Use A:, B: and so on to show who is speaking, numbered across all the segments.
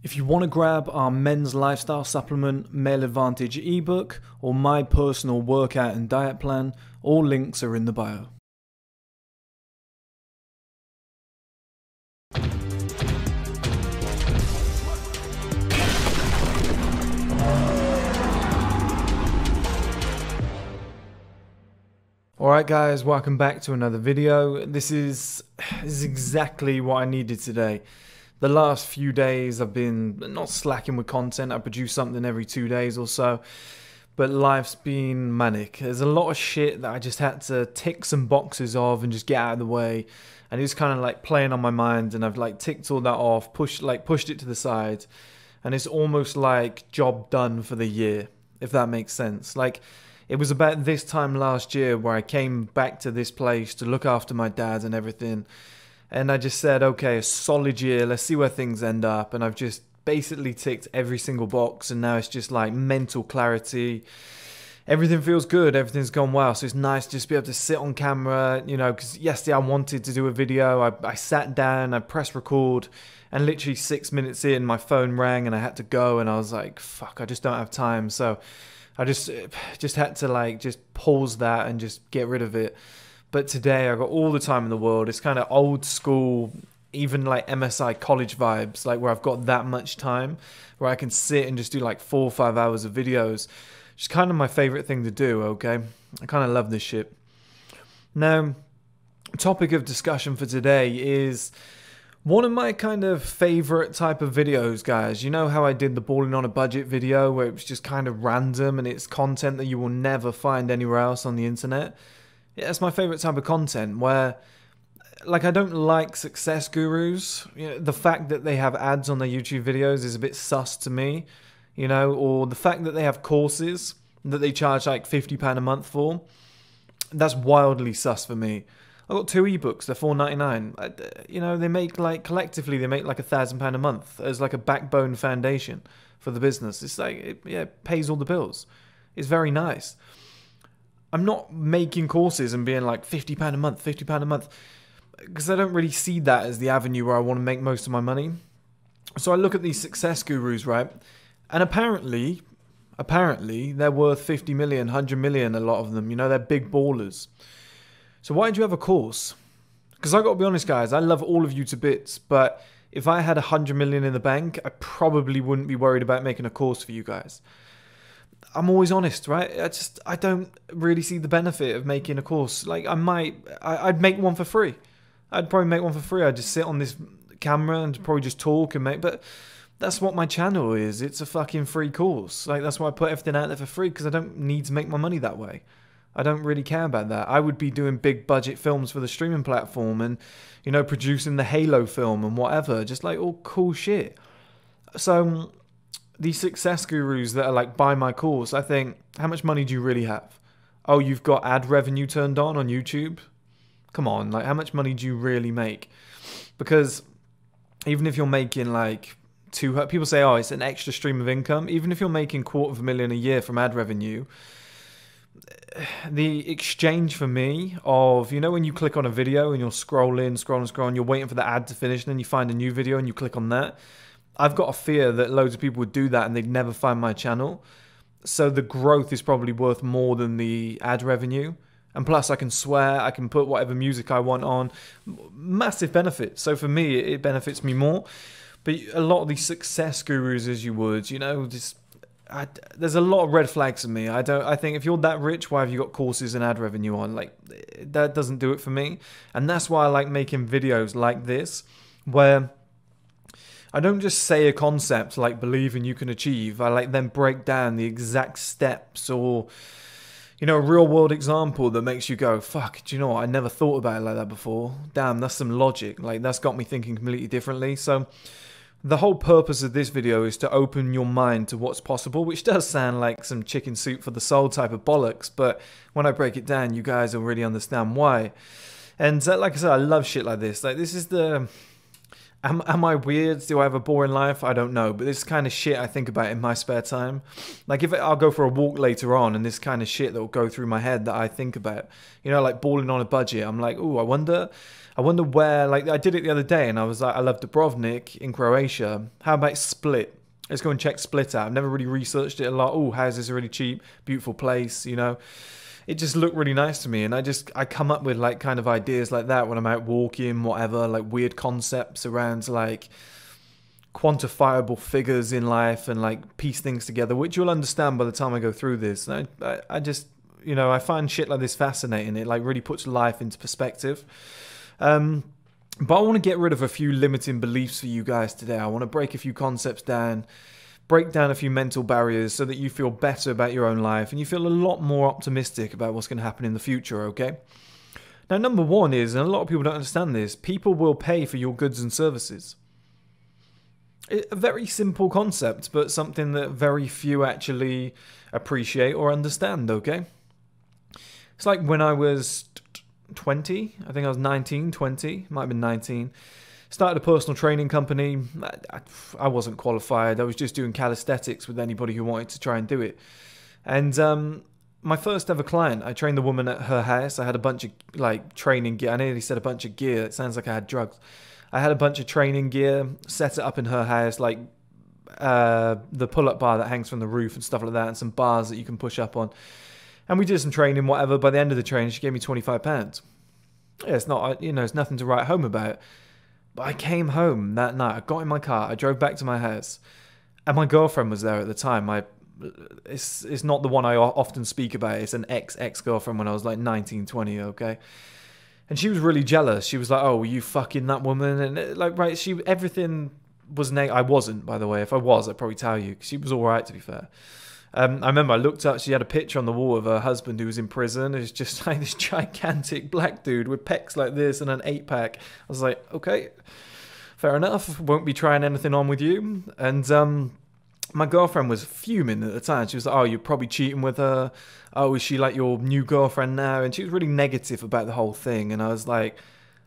A: If you want to grab our men's lifestyle supplement, Male Advantage ebook, or my personal workout and diet plan, all links are in the bio. Alright guys, welcome back to another video. This is exactly what I needed today. The last few days I've been not slacking with content. I produce something every 2 days or so, but life's been manic. There's a lot of shit that I just had to tick some boxes of and just get out of the way, and it's kind of like playing on my mind, and I've like ticked all that off, pushed it to the side, and it's almost like job done for the year, if that makes sense. Like, it was about this time last year where I came back to this place to look after my dad and everything. And I just said, okay, a solid year, let's see where things end up. And I've just basically ticked every single box. And now it's just like mental clarity. Everything feels good. Everything's gone well. So it's nice to just be able to sit on camera, you know, because yesterday I wanted to do a video. I sat down, I pressed record, and literally 6 minutes in, my phone rang and I had to go. And I was like, fuck, I just don't have time. So I just had to like just pause that and just get rid of it. But today I got all the time in the world. It's kind of old school, even like MSI college vibes, like where I've got that much time where I can sit and just do like 4 or 5 hours of videos. It's kind of my favorite thing to do, okay? I kind of love this shit. Now, topic of discussion for today is one of my kind of favorite type of videos, guys. You know how I did the balling on a budget video where it was just kind of random and it's content that you will never find anywhere else on the internet? Yeah, it's my favorite type of content where, like, I don't like success gurus. You know, the fact that they have ads on their YouTube videos is a bit sus to me, you know, or the fact that they have courses that they charge like £50 a month for. That's wildly sus for me. I've got 2 ebooks, they're $4.99. You know, they make like, collectively, they make like £1,000 a month as like a backbone foundation for the business. It's like, it pays all the bills. It's very nice. I'm not making courses and being like £50 a month, £50 a month, because I don't really see that as the avenue where I want to make most of my money. So I look at these success gurus, right? And apparently they're worth 50 million, 100 million, a lot of them. You know, they're big ballers. So why do you have a course? Because I got to be honest, guys, I love all of you to bits, but if I had 100 million in the bank, I probably wouldn't be worried about making a course for you guys. I'm always honest, right? I don't really see the benefit of making a course. Like, I'd make one for free. I'd probably make one for free. I'd just sit on this camera and probably just talk and make, but that's what my channel is. It's a fucking free course. Like, that's why I put everything out there for free, because I don't need to make my money that way. I don't really care about that. I would be doing big budget films for the streaming platform and, you know, producing the Halo film and whatever. Just like all cool shit. So these success gurus that are like, buy my course, I think, how much money do you really have? Oh, you've got ad revenue turned on YouTube? Come on, like, how much money do you really make? Because even if you're making like people say, oh, it's an extra stream of income. Even if you're making $250,000 a year from ad revenue, the exchange for me of, you know, when you click on a video and you're scrolling, you're waiting for the ad to finish, and then you find a new video and you click on that. I've got a fear that loads of people would do that and they'd never find my channel. So the growth is probably worth more than the ad revenue. And plus I can swear, I can put whatever music I want on. Massive benefit. So for me, it benefits me more. But a lot of these success gurus, as you would, you know, just there's a lot of red flags for me. I think if you're that rich, why have you got courses and ad revenue on? Like, that doesn't do it for me. And that's why I like making videos like this, where I don't just say a concept like believe and you can achieve. I like then break down the exact steps, or, you know, a real world example that makes you go, fuck, do you know what? I never thought about it like that before. Damn, that's some logic. Like, that's got me thinking completely differently. So the whole purpose of this video is to open your mind to what's possible, which does sound like some chicken soup for the soul type of bollocks, but when I break it down, you guys will really understand why. And like I said, I love shit like this. Like, this is the Am I weird? Do I have a boring life? I don't know. But this kind of shit I think about in my spare time. Like I'll go for a walk later on and this kind of shit that will go through my head that I think about. You know, like balling on a budget. I'm like, oh, I wonder where, like I did it the other day and I was like, I love Dubrovnik in Croatia. How about Split? Let's go and check Split out. I've never really researched it a lot. Oh, houses are really cheap. Beautiful place, you know. It just looked really nice to me, and I come up with like kind of ideas like that when I'm out walking, whatever, like weird concepts around like quantifiable figures in life and like piece things together, which you'll understand by the time I go through this. And I just, you know, I find shit like this fascinating. It like really puts life into perspective. But I want to get rid of a few limiting beliefs for you guys today. I want to break a few concepts down, break down a few mental barriers so that you feel better about your own life and you feel a lot more optimistic about what's going to happen in the future, okay? Now, number one is, and a lot of people don't understand this, people will pay for your goods and services. A very simple concept, but something that very few actually appreciate or understand, okay? It's like when I was 20, I think I was 19, 20, might have been 19. Started a personal training company. I wasn't qualified. I was just doing calisthenics with anybody who wanted to try and do it. And my first ever client, I trained the woman at her house. I had a bunch of like training gear. I nearly said a bunch of gear. It sounds like I had drugs. I had a bunch of training gear, set it up in her house, like the pull-up bar that hangs from the roof and stuff like that, and some bars that you can push up on. And we did some training, whatever. By the end of the training, she gave me £25. Yeah, it's not, you know, it's nothing to write home about. But I came home that night, I got in my car, I drove back to my house, and my girlfriend was there at the time. It's not the one I often speak about, it's an ex-girlfriend when I was like 19, 20, okay? And she was really jealous. She was like, oh, were you fucking that woman? And like, right, everything was I wasn't, by the way. If I was, I'd probably tell you, 'cause she was alright, to be fair. I remember I looked up, she had a picture on the wall of her husband who was in prison. It was just like this gigantic black dude with pecs like this and an 8-pack. I was like, okay, fair enough. Won't be trying anything on with you. And my girlfriend was fuming at the time. She was like, oh, you're probably cheating with her. Oh, is she like your new girlfriend now? And she was really negative about the whole thing. And I was like,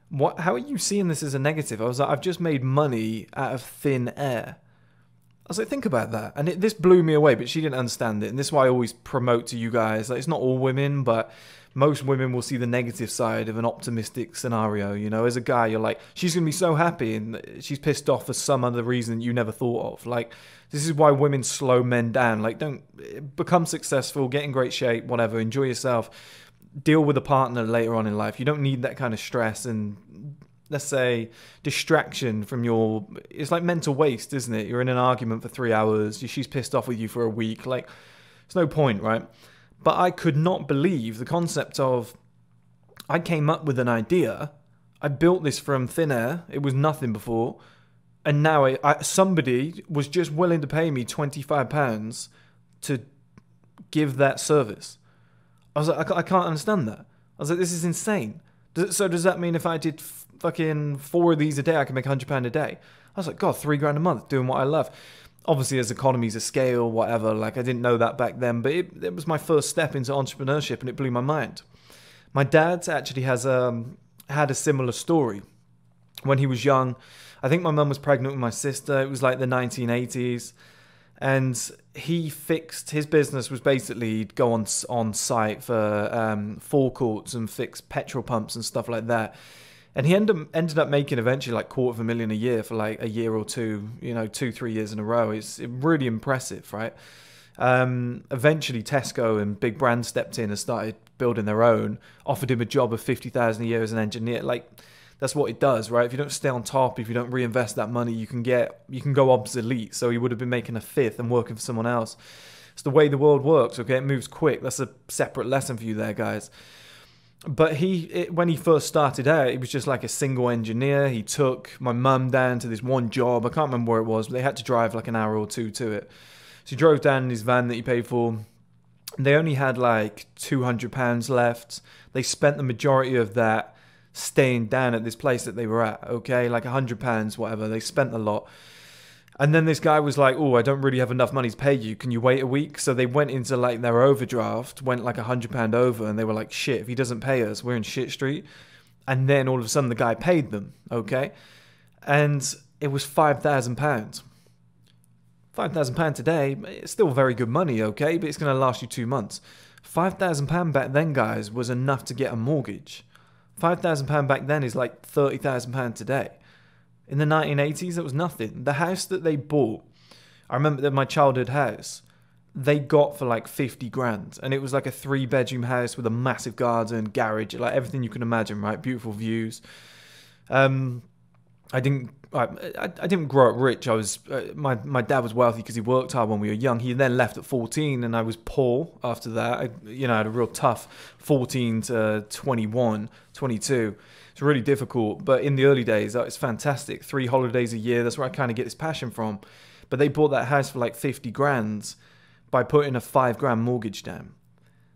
A: what? How are you seeing this as a negative? I was like, I've just made money out of thin air. I was like, think about that. And this blew me away, but she didn't understand it. And this is why I always promote to you guys. Like, it's not all women, but most women will see the negative side of an optimistic scenario. You know, as a guy, you're like, she's going to be so happy and she's pissed off for some other reason you never thought of. Like, this is why women slow men down. Like, don't become successful, get in great shape, whatever, enjoy yourself. Deal with a partner later on in life. You don't need that kind of stress and, let's say, distraction from your... It's like mental waste, isn't it? You're in an argument for 3 hours. She's pissed off with you for a week. Like, there's no point, right? But I could not believe the concept of... I came up with an idea. I built this from thin air. It was nothing before. And now somebody was just willing to pay me £25 to give that service. I was like, I can't understand that. I was like, this is insane. So does that mean if I did fucking 4 of these a day, I can make £100 a day? I was like, God, £3 a month doing what I love. Obviously, there's economies of scale, whatever. Like, I didn't know that back then, but it was my first step into entrepreneurship, and it blew my mind. My dad actually has had a similar story. When he was young, I think my mum was pregnant with my sister. It was like the 1980s. And his business was basically he'd go on site for forecourts and fix petrol pumps and stuff like that. And he ended up making eventually like $250,000 a year for like a year or two, you know, 2-3 years in a row. It's really impressive, right? Eventually Tesco and big brands stepped in and started building their own, offered him a job of $50,000 a year as an engineer. Like, that's what it does, right? If you don't stay on top, if you don't reinvest that money, you can go obsolete. So he would have been making a fifth and working for someone else. It's the way the world works, okay? It moves quick. That's a separate lesson for you there, guys. But when he first started out, he was just like a single engineer. He took my mum down to this one job. I can't remember where it was, but they had to drive like an hour or two to it. So he drove down in his van that he paid for. They only had like £200 left. They spent the majority of that staying down at this place that they were at, okay? Like £100, whatever. They spent a lot. And then this guy was like, oh, I don't really have enough money to pay you. Can you wait a week? So they went into like their overdraft, went like £100 over, and they were like, shit, if he doesn't pay us, we're in shit street. And then all of a sudden the guy paid them, okay? And it was £5,000. £5,000 today, it's still very good money, okay, but it's going to last you 2 months. £5,000 back then, guys, was enough to get a mortgage. £5,000 back then is like £30,000 today. In the 1980s, it was nothing. The house that they bought, I remember that my childhood house, they got for like 50 grand. And it was like a 3-bedroom house with a massive garden, garage, like everything you can imagine, right? Beautiful views. I didn't grow up rich. I was my dad was wealthy because he worked hard when we were young. He then left at 14, and I was poor after that. I had a real tough 14 to 21, 22. It's really difficult. But in the early days, it's fantastic. 3 holidays a year. That's where I kind of get this passion from. But they bought that house for like 50 grand by putting a 5 grand mortgage down.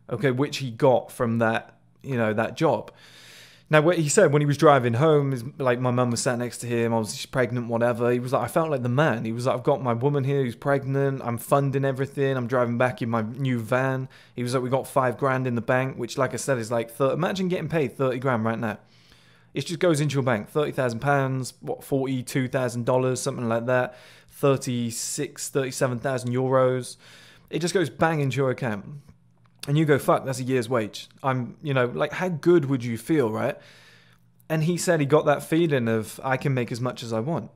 A: Okay, which he got from that, that job. Now, what he said when he was driving home is like my mum was sat next to him. I was just pregnant, whatever. He was like, I felt like the man. He was like, I've got my woman here who's pregnant. I'm funding everything. I'm driving back in my new van. He was like, we got 5 grand in the bank, which, like I said, is like imagine getting paid 30 grand right now. It just goes into your bank. £30,000, what, $42,000, something like that. 37,000 euros. It just goes bang into your account. And you go, fuck, that's a year's wage. Like, how good would you feel, right? And he said he got that feeling of, I can make as much as I want.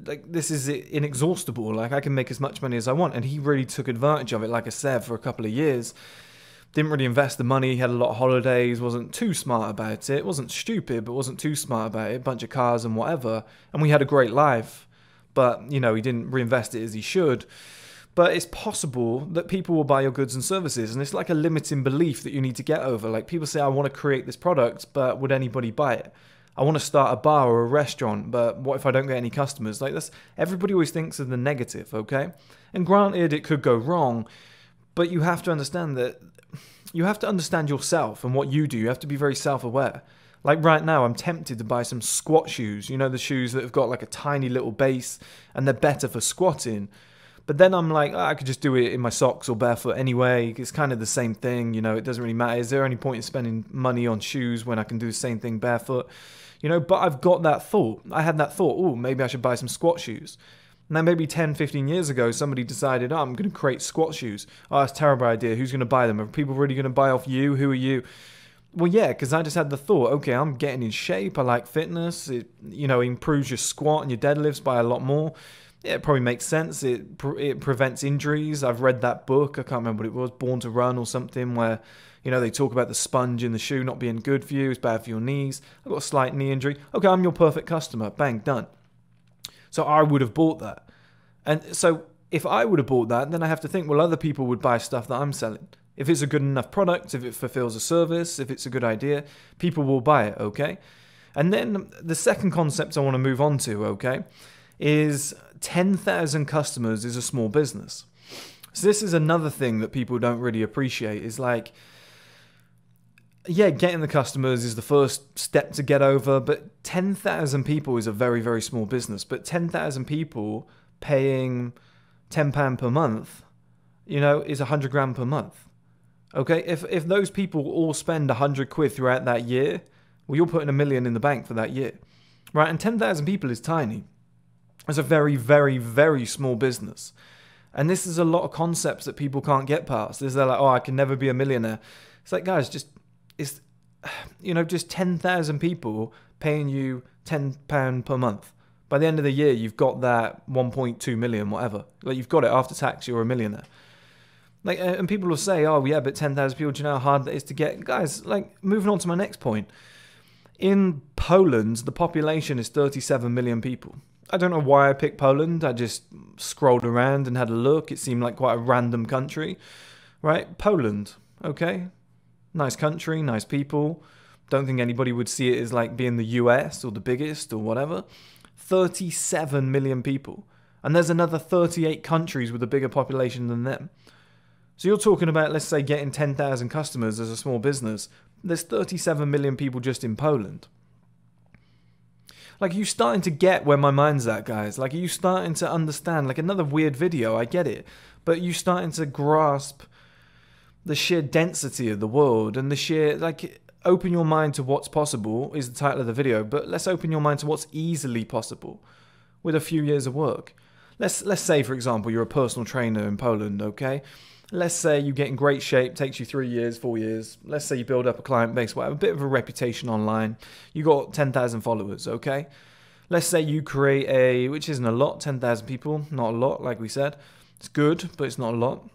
A: Like, this is inexhaustible. Like, I can make as much money as I want. And he really took advantage of it, like I said, for a couple of years. Didn't really invest the money. He had a lot of holidays. Wasn't too smart about it. Wasn't stupid, but wasn't too smart about it. Bunch of cars and whatever. And we had a great life. But, he didn't reinvest it as he should. But it's possible that people will buy your goods and services. And it's like a limiting belief that you need to get over. Like, people say, I want to create this product, but would anybody buy it? I want to start a bar or a restaurant, but what if I don't get any customers? Like, everybody always thinks of the negative, okay? And granted, it could go wrong, but you have to understand that you have to understand yourself and what you do. You have to be very self-aware. Like right now, I'm tempted to buy some squat shoes. The shoes that have got like a tiny little base and they're better for squatting. But then I'm like, I could just do it in my socks or barefoot anyway. It's kind of the same thing, it doesn't really matter. Is there any point in spending money on shoes when I can do the same thing barefoot? But I've got that thought. I had that thought, oh, maybe I should buy some squat shoes. Now, maybe 10, 15 years ago, somebody decided, I'm going to create squat shoes. Oh, that's a terrible idea. Who's going to buy them? Are people really going to buy off you? Who are you? Well, yeah, because I just had the thought, okay, I'm getting in shape. I like fitness. It, improves your squat and your deadlifts by a lot more. Yeah, it probably makes sense. It prevents injuries. I've read that book. I can't remember what it was, Born to Run or something, where, they talk about the sponge in the shoe not being good for you. It's bad for your knees. I've got a slight knee injury. Okay, I'm your perfect customer. Bang, done. So I would have bought that. And so if I would have bought that, then I have to think, well, other people would buy stuff that I'm selling. If it's a good enough product, if it fulfills a service, if it's a good idea, people will buy it, okay? And then the second concept I want to move on to, okay, is 10,000 customers is a small business. So this is another thing that people don't really appreciate, is like, yeah, getting the customers is the first step to get over, but 10,000 people is a very, very small business. But 10,000 people paying £10 per month, is 100 grand per month. Okay, if those people all spend 100 quid throughout that year, well, you're putting £1 million in the bank for that year, right? And 10,000 people is tiny. It's a very, very, very small business. And this is a lot of concepts that people can't get past. They're like, oh, I can never be a millionaire. It's like, guys, just 10,000 people paying you £10 per month. By the end of the year, you've got that 1.2 million, whatever. Like, you've got it after tax, you're a millionaire. Like, and people will say, oh, yeah, but 10,000 people, do you know how hard that is to get? Guys, like, moving on to my next point. In Poland, the population is 37 million people. I don't know why I picked Poland. I just scrolled around and had a look. It seemed like quite a random country, right? Poland, okay? Nice country, nice people. Don't think anybody would see it as like being the US or the biggest or whatever. 37 million people. And there's another 38 countries with a bigger population than them. So you're talking about, let's say, getting 10,000 customers as a small business. There's 37 million people just in Poland. Like, are you starting to get where my mind's at, guys? Like, are you starting to understand? Like, another weird video, I get it. But are you starting to grasp the sheer density of the world and the sheer, like, open your mind to what's possible is the title of the video. But let's open your mind to what's easily possible. with a few years of work. Let's say, for example, you're a personal trainer in Poland, okay? Let's say you get in great shape, takes you 3 years, 4 years. Let's say you build up a client base, whatever, a bit of a reputation online. You got 10,000 followers, okay? Let's say you create which isn't a lot, 10,000 people, not a lot, like we said. It's good, but it's not a lot.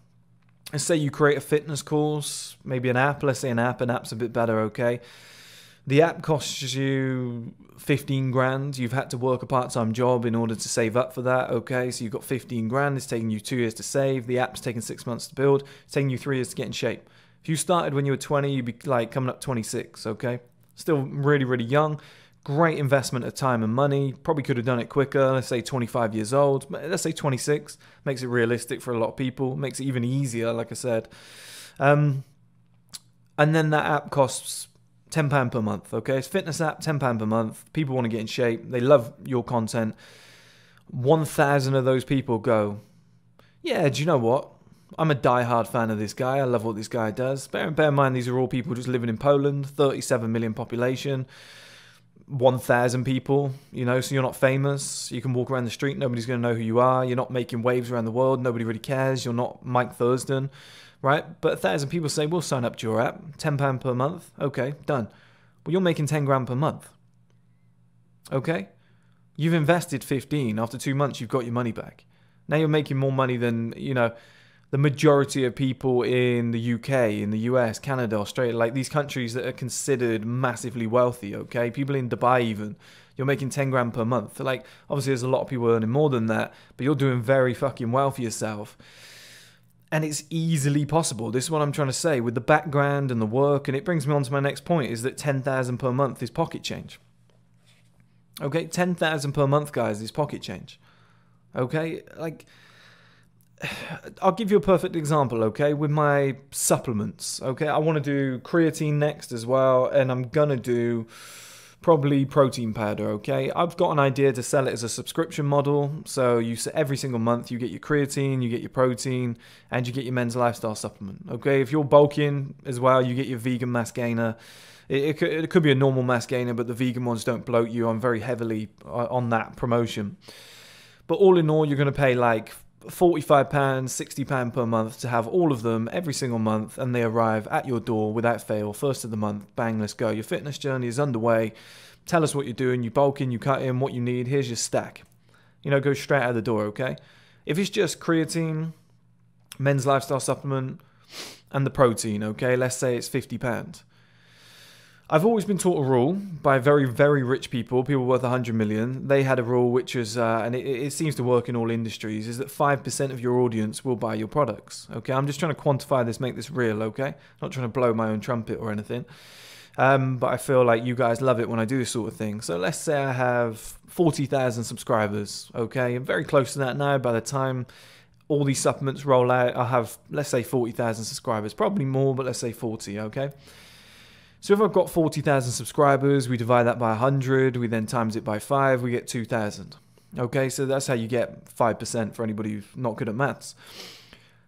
A: Let's say you create a fitness course, maybe an app. Let's say an app's a bit better, okay? The app costs you 15 grand. You've had to work a part-time job in order to save up for that, okay? So you've got 15 grand. It's taking you 2 years to save. The app's taking 6 months to build. It's taking you 3 years to get in shape. If you started when you were 20, you'd be like coming up 26, okay? Still really, really young. Great investment of time and money. Probably could have done it quicker. Let's say 25 years old. Let's say 26. Makes it realistic for a lot of people. Makes it even easier, like I said. And then that app costs £10 per month, okay? It's a fitness app, £10 per month. People want to get in shape. They love your content. 1,000 of those people go, yeah, do you know what? I'm a die-hard fan of this guy. I love what this guy does. Bear in mind, these are all people just living in Poland, 37 million population, 1,000 people, you know, so you're not famous. You can walk around the street. Nobody's going to know who you are. You're not making waves around the world. Nobody really cares. You're not Mike Thurston. Right? But 1,000 people say, we'll sign up to your app, £10 per month. Okay, done. Well, you're making 10 grand per month. Okay? You've invested 15. After 2 months, you've got your money back. Now you're making more money than, you know, the majority of people in the UK, in the US, Canada, Australia, like these countries that are considered massively wealthy, okay? People in Dubai even, you're making 10 grand per month. Like, obviously there's a lot of people earning more than that, but you're doing very fucking well for yourself. And it's easily possible. This is what I'm trying to say with the background and the work. And it brings me on to my next point, is that 10,000 per month is pocket change. Okay, 10,000 per month, guys, is pocket change. Okay, like, I'll give you a perfect example, okay, with my supplements. Okay, I want to do creatine next as well. And I'm going to do probably protein powder, okay? I've got an idea to sell it as a subscription model. So every single month you get your creatine, you get your protein, and you get your men's lifestyle supplement, okay? If you're bulking as well, you get your vegan mass gainer. It could be a normal mass gainer, but the vegan ones don't bloat you. I'm very heavily on that promotion. But all in all, you're going to pay like £45, £60 per month to have all of them every single month, and they arrive at your door without fail, first of the month. Bang, let's go. Your fitness journey is underway. Tell us what you're doing. You bulk in, you cut in, what you need. Here's your stack. You know, go straight out the door, okay? If it's just creatine, men's lifestyle supplement, and the protein, okay, let's say it's £50. I've always been taught a rule by very, very rich people worth 100 million. They had a rule which is, and it seems to work in all industries, is that 5% of your audience will buy your products. Okay, I'm just trying to quantify this, make this real, okay? Not trying to blow my own trumpet or anything. But I feel like you guys love it when I do this sort of thing. So let's say I have 40,000 subscribers, okay? I'm very close to that now. By the time all these supplements roll out, I'll have, let's say, 40,000 subscribers. Probably more, but let's say 40, okay? So if I've got 40,000 subscribers, we divide that by 100, we then times it by 5, we get 2,000. Okay, so that's how you get 5% for anybody who's not good at maths.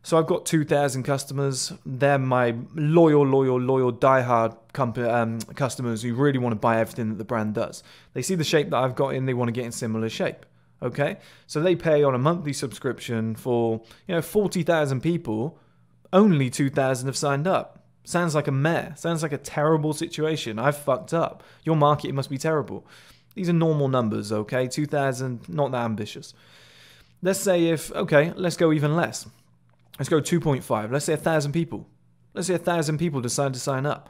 A: So I've got 2,000 customers. They're my loyal, die-hard customers who really want to buy everything that the brand does. They see the shape that I've got in, they want to get in similar shape. Okay, so they pay on a monthly subscription for, 40,000 people, only 2,000 have signed up. Sounds like a mare. Sounds like a terrible situation. I've fucked up. Your marketing must be terrible. These are normal numbers, okay? 2,000, not that ambitious. Let's say let's go even less. Let's go 2.5. Let's say 1,000 people. Let's say 1,000 people decide to sign up.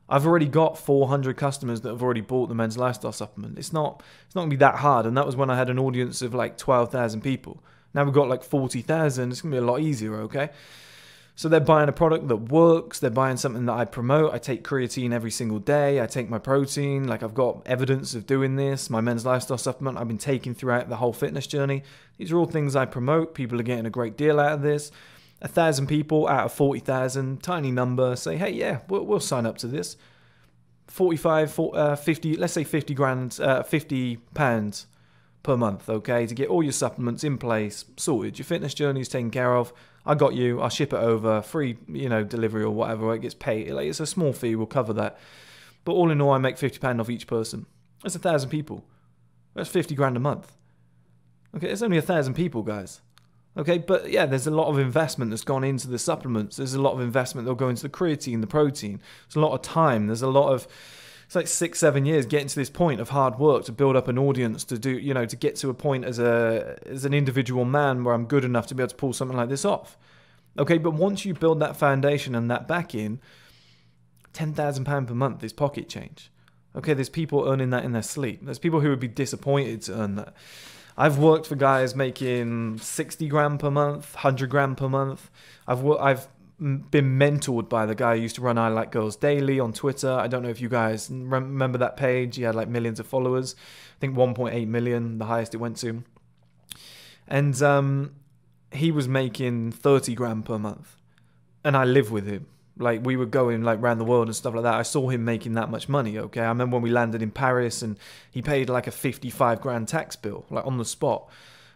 A: I've already got 400 customers that have already bought the men's lifestyle supplement. It's not going to be that hard. And that was when I had an audience of like 12,000 people. Now we've got like 40,000. It's going to be a lot easier, okay? So they're buying a product that works. They're buying something that I promote. I take creatine every single day. I take my protein. Like, I've got evidence of doing this. My men's lifestyle supplement I've been taking throughout the whole fitness journey. These are all things I promote. People are getting a great deal out of this. 1,000 people out of 40,000, tiny number, say, hey, yeah, we'll sign up to this. 50, let's say 50 grand, 50 pounds per month, okay, to get all your supplements in place, sorted. Your fitness journey is taken care of. I got you. I'll ship it over, free, delivery or whatever. It gets paid. Like, it's a small fee. We'll cover that. But all in all, I make £50 off each person. That's 1,000 people. That's 50 grand a month. Okay, it's only 1,000 people, guys. Okay, but yeah, there's a lot of investment that's gone into the supplements. There's a lot of investment that'll go into the creatine, the protein. There's a lot of time. There's a lot of, it's like 6-7 years getting to this point of hard work to build up an audience, to do, you know, to get to a point as an individual man where I'm good enough to be able to pull something like this off. Okay, but once you build that foundation and that backing, £10,000 per month is pocket change. Okay, there's people earning that in their sleep. There's people who would be disappointed to earn that. I've worked for guys making 60 grand per month, 100 grand per month. I've been mentored by the guy who used to run I Like Girls Daily on Twitter. I don't know if you guys remember that page. He had like millions of followers. I think 1.8 million, the highest it went to. And he was making 30 grand per month. And I live with him. Like, we were going like around the world and stuff like that. I saw him making that much money, okay? I remember when we landed in Paris and he paid like a 55 grand tax bill, like on the spot.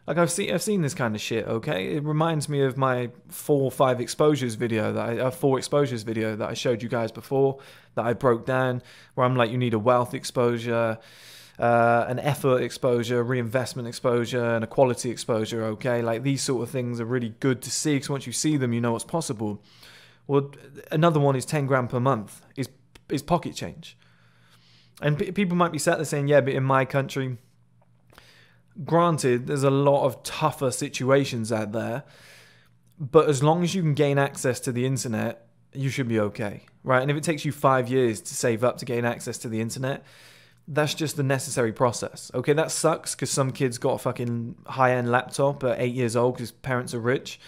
A: Like, I've seen this kind of shit, okay? It reminds me of my 4 or 5 exposures video, 4 exposures video that I showed you guys before, that I broke down, where I'm like, you need a wealth exposure, an effort exposure, reinvestment exposure, and a quality exposure, okay? Like, these sort of things are really good to see, because once you see them, you know what's possible. Well, another one is 10 grand per month, is pocket change. And people might be sat there saying, yeah, but in my country, granted, there's a lot of tougher situations out there, but as long as you can gain access to the internet, you should be okay, right? And if it takes you 5 years to save up to gain access to the internet, that's just the necessary process. Okay, that sucks because some kids got a fucking high-end laptop at 8 years old because parents are rich.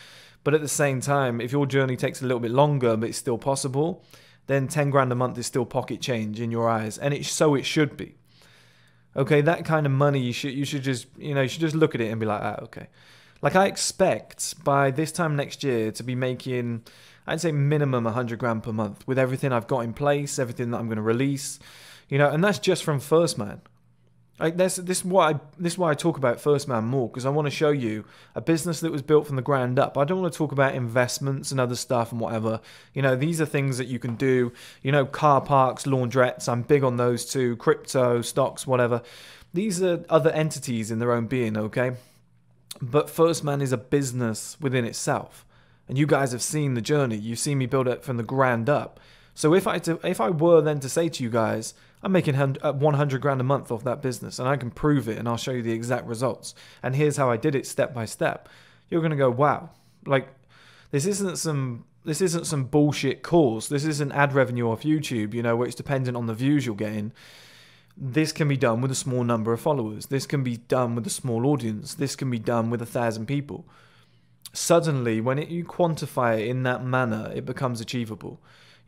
A: But at the same time, if your journey takes a little bit longer, but it's still possible, then 10 grand a month is still pocket change in your eyes. And so it should be. Okay, that kind of money, you should just look at it and be like, okay. Like, I expect by this time next year to be making, I'd say minimum 100 grand per month with everything I've got in place, everything that I'm going to release, and that's just from First Man. Like, this is why I talk about First Man more, because I want to show you a business that was built from the ground up. I don't want to talk about investments and other stuff and whatever. These are things that you can do. Car parks, laundrettes, I'm big on those too. Crypto, stocks, whatever. These are other entities in their own being, okay? But First Man is a business within itself. And you guys have seen the journey. You've seen me build it from the ground up. So if I were then to say to you guys, I'm making 100 grand a month off that business, and I can prove it, and I'll show you the exact results, and here's how I did it step by step, you're going to go, wow, like, this isn't some bullshit course. This isn't ad revenue off YouTube, where it's dependent on the views you're getting. This can be done with a small number of followers. This can be done with a small audience. This can be done with 1,000 people. Suddenly, when you quantify it in that manner, it becomes achievable.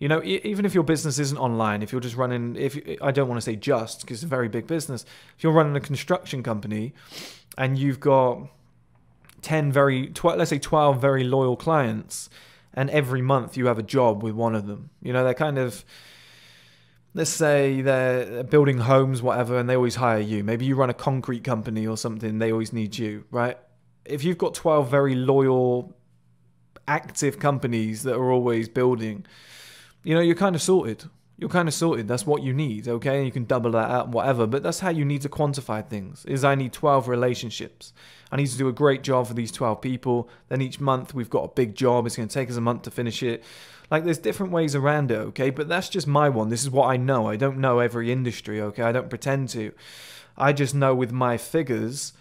A: Even if your business isn't online, if you're just running, I don't want to say just, because it's a very big business. If you're running a construction company and you've got 12 very loyal clients, and every month you have a job with one of them, they're kind of, let's say they're building homes, whatever, and they always hire you. Maybe you run a concrete company or something, they always need you, right? If you've got 12 very loyal, active companies that are always building, you're kind of sorted. You're kind of sorted. That's what you need, okay? You can double that out, whatever. But that's how you need to quantify things, is I need 12 relationships. I need to do a great job for these 12 people. Then each month we've got a big job. It's going to take us a month to finish it. Like, there's different ways around it, okay? But that's just my one. This is what I know. I don't know every industry, okay? I don't pretend to. I just know with my figures,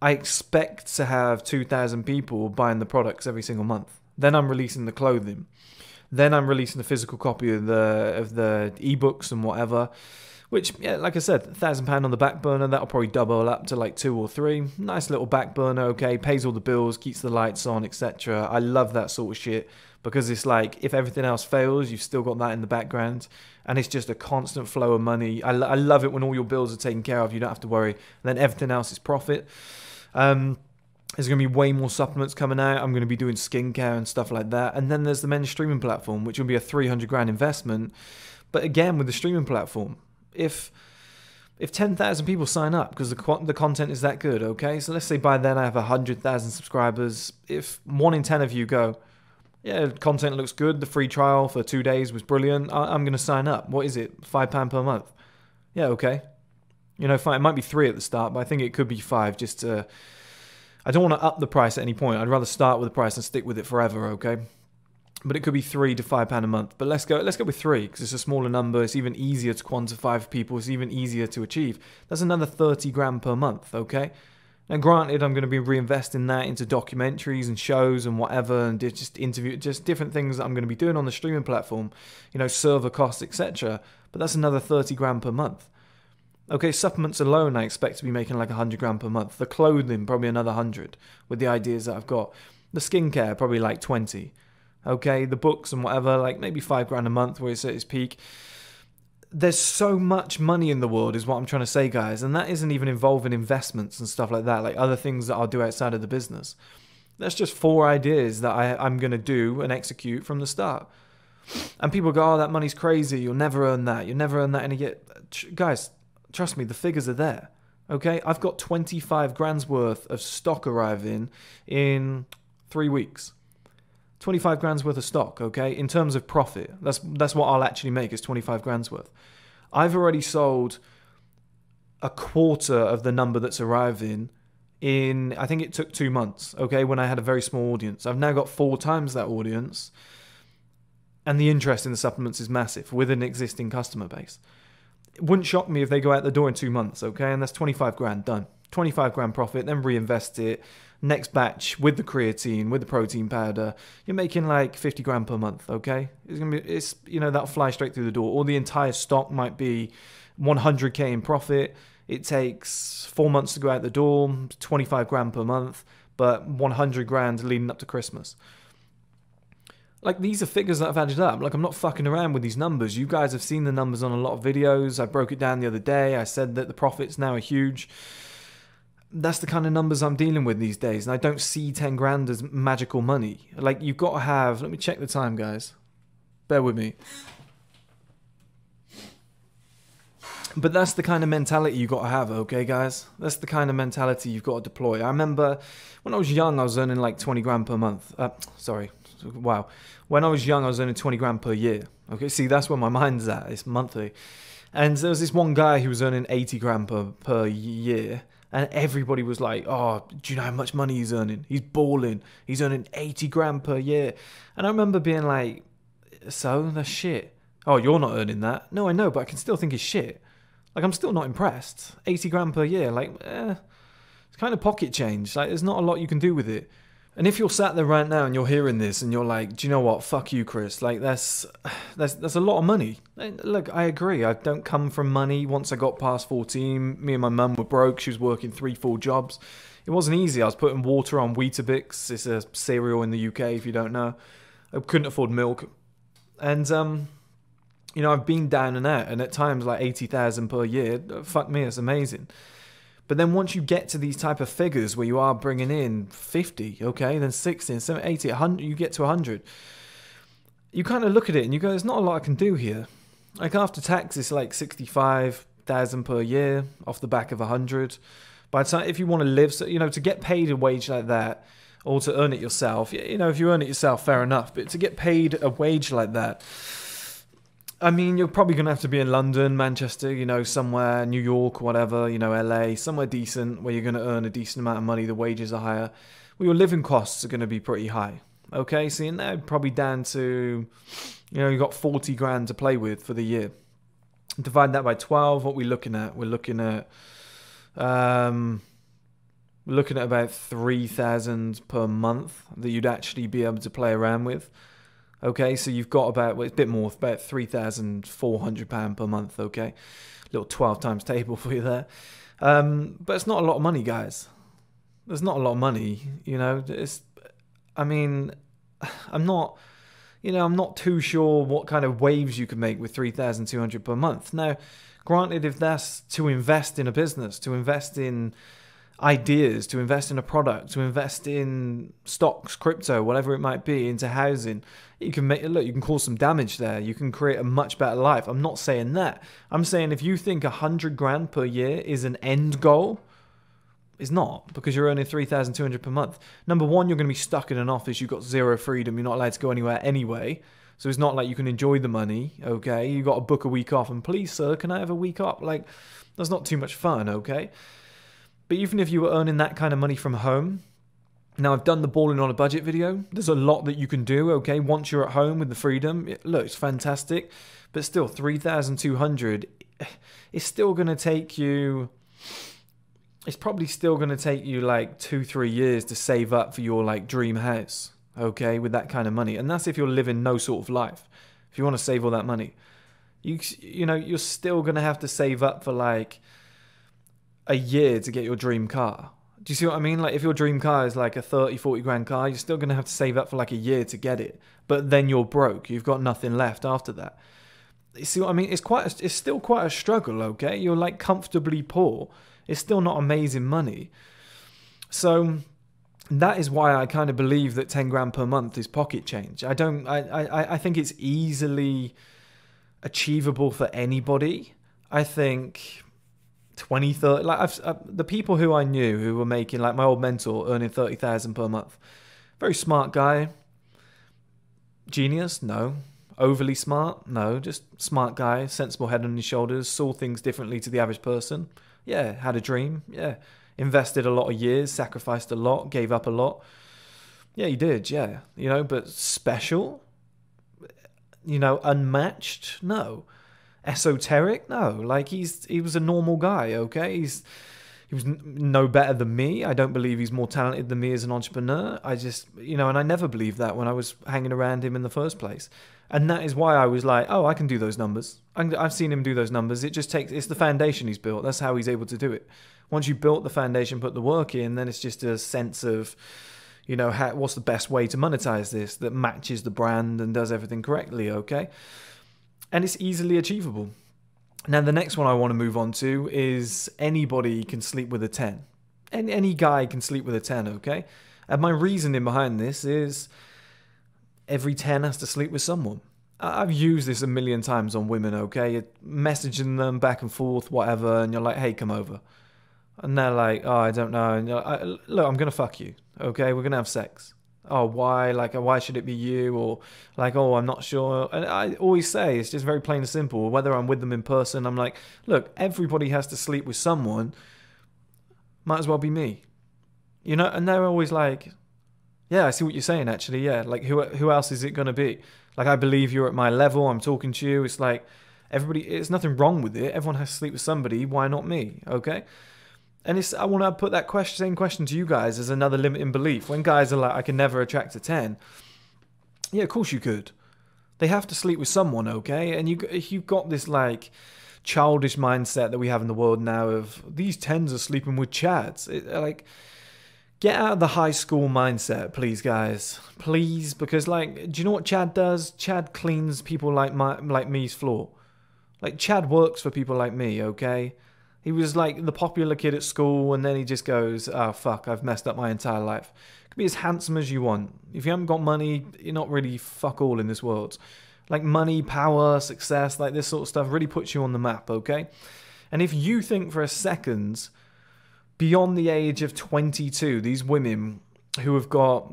A: I expect to have 2,000 people buying the products every single month. Then I'm releasing the clothing. Then I'm releasing a physical copy of the ebooks and whatever, which, yeah, like I said, £1,000 on the back burner. That'll probably double up to like 2 or 3. Nice little back burner, okay, pays all the bills, keeps the lights on, etc. I love that sort of shit, because it's like, if everything else fails, you've still got that in the background, and it's just a constant flow of money. I love it when all your bills are taken care of. You don't have to worry. And then everything else is profit. There's going to be way more supplements coming out. I'm going to be doing skincare and stuff like that. And then there's the men's streaming platform, which will be a 300 grand investment. But again, with the streaming platform, if 10,000 people sign up because the content is that good, okay? So let's say by then I have 100,000 subscribers. If 1 in 10 of you go, yeah, content looks good, the free trial for 2 days was brilliant, I'm going to sign up. What is it? £5 per month. Yeah, okay. Fine. It might be 3 at the start, but I think it could be 5 just to I don't want to up the price at any point. I'd rather start with the price and stick with it forever, okay? But it could be £3 to £5 a month. But let's go with 3 because it's a smaller number. It's even easier to quantify for people. It's even easier to achieve. That's another 30 grand per month, okay? Now, granted, I'm going to be reinvesting that into documentaries and shows and whatever, and just different things that I'm going to be doing on the streaming platform, you know, server costs, etc. But that's another 30 grand per month. Okay, supplements alone, I expect to be making like 100 grand per month. The clothing, probably another 100 with the ideas that I've got. The skincare, probably like 20. Okay, the books and whatever, like maybe 5 grand a month where it's at its peak. There's so much money in the world is what I'm trying to say, guys. And that isn't even involving investments and stuff like that, like other things that I'll do outside of the business. That's just 4 ideas that I'm going to do and execute from the start. And people go, oh, that money's crazy. You'll never earn that. You'll never earn that. And you get, guys, trust me, the figures are there. Okay, I've got 25 grand's worth of stock arriving in 3 weeks. 25 grand's worth of stock, okay? In terms of profit, that's what I'll actually make, is 25 grand's worth. I've already sold a quarter of the number that's arriving in, I think it took 2 months, okay, when I had a very small audience. I've now got 4 times that audience, and the interest in the supplements is massive with an existing customer base. It wouldn't shock me if they go out the door in 2 months, okay? And that's 25 grand done. 25 grand profit, then reinvest it. Next batch with the creatine, with the protein powder, you're making like 50 grand per month, okay? It's you know, that'll fly straight through the door. Or the entire stock might be 100k in profit. It takes 4 months to go out the door, 25 grand per month, but 100 grand leading up to Christmas. Like, these are figures that I've added up. Like, I'm not fucking around with these numbers. You guys have seen the numbers on a lot of videos. I broke it down the other day. I said that the profits now are huge. That's the kind of numbers I'm dealing with these days. And I don't see 10 grand as magical money. Like, you've got to have... Let me check the time, guys. Bear with me. But that's the kind of mentality you've got to have, okay, guys? That's the kind of mentality you've got to deploy. I remember when I was young, I was earning like 20 grand per month. Wow. When I was young, I was earning 20 grand per year. Okay, see, that's where my mind's at. It's monthly. And there was this one guy who was earning 80 grand per year. And everybody was like, oh, do you know how much money he's earning? He's balling. He's earning 80 grand per year. And I remember being like, so? That's shit. Oh, you're not earning that. No, I know, but I can still think it's shit. Like, I'm still not impressed. 80 grand per year. Like, it's kind of pocket change. Like, there's not a lot you can do with it. And if you're sat there right now and you're hearing this and you're like, do you know what? Fuck you, Kris. Like, that's a lot of money. Look, I agree. I don't come from money. Once I got past 14, me and my mum were broke. She was working 3-4 jobs. It wasn't easy. I was putting water on Weetabix. It's a cereal in the UK, if you don't know. I couldn't afford milk. And, you know, I've been down and out. And at times, like 80,000 per year, fuck me, it's amazing. But then once you get to these type of figures where you are bringing in 50, okay, then 60, 70, 80, 100, you get to 100. You kind of look at it and you go, there's not a lot I can do here. Like, after tax, it's like 65,000 per year off the back of 100. By the time, if you want to live, so, you know, to get paid a wage like that, or to earn it yourself, you know, if you earn it yourself, fair enough. But to get paid a wage like that, I mean, you're probably going to have to be in London, Manchester, you know, somewhere, New York, whatever, you know, LA, somewhere decent where you're going to earn a decent amount of money, the wages are higher. Well, your living costs are going to be pretty high. Okay, so you're now probably down to, you know, you've got 40 grand to play with for the year. Divide that by 12, what are we looking at? We're looking at about 3,000 per month that you'd actually be able to play around with. Okay, so you've got about, well, it's a bit more, about £3,400 per month, okay? Little 12 times table for you there. But it's not a lot of money, guys. There's not a lot of money, you know. I mean, I'm not too sure what kind of waves you can make with 3,200 per month. Now, granted, if that's to invest in a business, to invest in ideas, to invest in a product, to invest in stocks, crypto, whatever it might be, into housing, you can you can cause some damage there. You can create a much better life. I'm not saying that. I'm saying if you think 100 grand per year is an end goal, it's not, because you're earning 3,200 per month. Number one, you're going to be stuck in an office. You've got zero freedom. You're not allowed to go anywhere anyway. So it's not like you can enjoy the money, okay? You got to book a week off, and please, sir, can I have a week off? Like, that's not too much fun, okay? But even if you were earning that kind of money from home, Now, I've done the balling on a budget video. There's a lot that you can do, okay? Once you're at home with the freedom, it looks fantastic. But still, 3,200, it's still going to take you... It's probably still going to take you like 2-3 years to save up for your like dream house, okay? With that kind of money. And that's if you're living no sort of life. If you want to save all that money. You know, you're still going to have to save up for like a year to get your dream car. Do you see what I mean? Like if your dream car is like a 30-40 grand car, you're still going to have to save up for like a year to get it. But then you're broke. You've got nothing left after that. You see what I mean? It's still quite a struggle, okay? You're like comfortably poor. It's still not amazing money. So that is why I kind of believe that 10 grand per month is pocket change. I think it's easily achievable for anybody. I think 20, 30, like the people who I knew who were making, like my old mentor, earning 30,000 per month. Very smart guy. Genius? No. Overly smart? No. Just smart guy, sensible head on his shoulders, saw things differently to the average person. Yeah, had a dream. Yeah. Invested a lot of years, sacrificed a lot, gave up a lot. Yeah, he did, yeah. You know, but special? You know, unmatched? No. Esoteric? No. Like he was a normal guy, okay? He was no better than me. I don't believe he's more talented than me as an entrepreneur. I just, you know, and I never believed that when I was hanging around him in the first place. And that is why I was like, oh, I can do those numbers. I've seen him do those numbers. It just takes, it's the foundation he's built. That's how he's able to do it. Once you built the foundation, put the work in, then it's just a sense of, you know, what's the best way to monetize this that matches the brand and does everything correctly, okay? And it's easily achievable. Now, the next one I want to move on to is anybody can sleep with a 10. Any guy can sleep with a 10, okay? And my reasoning behind this is every 10 has to sleep with someone. I've used this a million times on women, okay? You're messaging them back and forth, whatever, and you're like, hey, come over. And they're like, oh, I don't know. And you're like, look, I'm going to fuck you, okay? We're going to have sex. Oh, why? Like, why should it be you? Or like, oh, I'm not sure. And I always say, it's just very plain and simple. Whether I'm with them in person, I'm like, look, everybody has to sleep with someone. Might as well be me. You know? And they're always like, yeah, I see what you're saying, actually. Yeah, like, who else is it going to be? Like, I believe you're at my level. I'm talking to you. It's like, everybody, there's nothing wrong with it. Everyone has to sleep with somebody. Why not me? Okay? And I want to put that same question to you guys as another limiting belief. When guys are like, I can never attract a 10. Yeah, of course you could. They have to sleep with someone, okay? And you've got this like childish mindset that we have in the world now of these 10s are sleeping with Chads. Like, get out of the high school mindset, please, guys. Please, because like, do you know what Chad does? Chad cleans people like me's floor. Like, Chad works for people like me, okay? He was like the popular kid at school, and then he just goes, oh, fuck, I've messed up my entire life. You can be as handsome as you want. If you haven't got money, you're not really fuck all in this world. Like, money, power, success, like this sort of stuff really puts you on the map, okay? And if you think for a second, beyond the age of 22, these women who have got,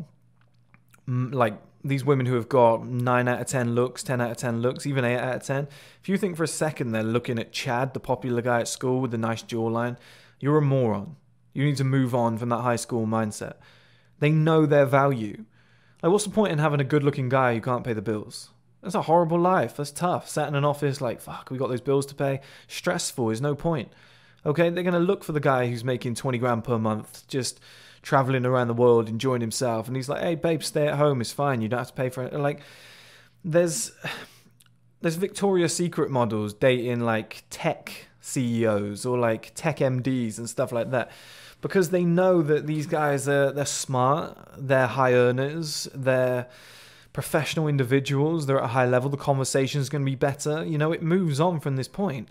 A: these women who have got 9 out of 10 looks, 10 out of 10 looks, even 8 out of 10. If you think for a second they're looking at Chad, the popular guy at school with the nice jawline, you're a moron. You need to move on from that high school mindset. They know their value. Like, what's the point in having a good-looking guy who can't pay the bills? That's a horrible life. That's tough. Sat in an office like, fuck, we got those bills to pay. Stressful. There's no point. Okay, they're going to look for the guy who's making 20 grand per month, just traveling around the world, enjoying himself, and he's like, hey babe, stay at home, it's fine, you don't have to pay for it. Like, there's Victoria's Secret models dating like tech CEOs or like tech MDs and stuff like that, because they know that these guys they're smart, they're high earners, they're professional individuals, they're at a high level, the conversation's going to be better. You know, it moves on from this point.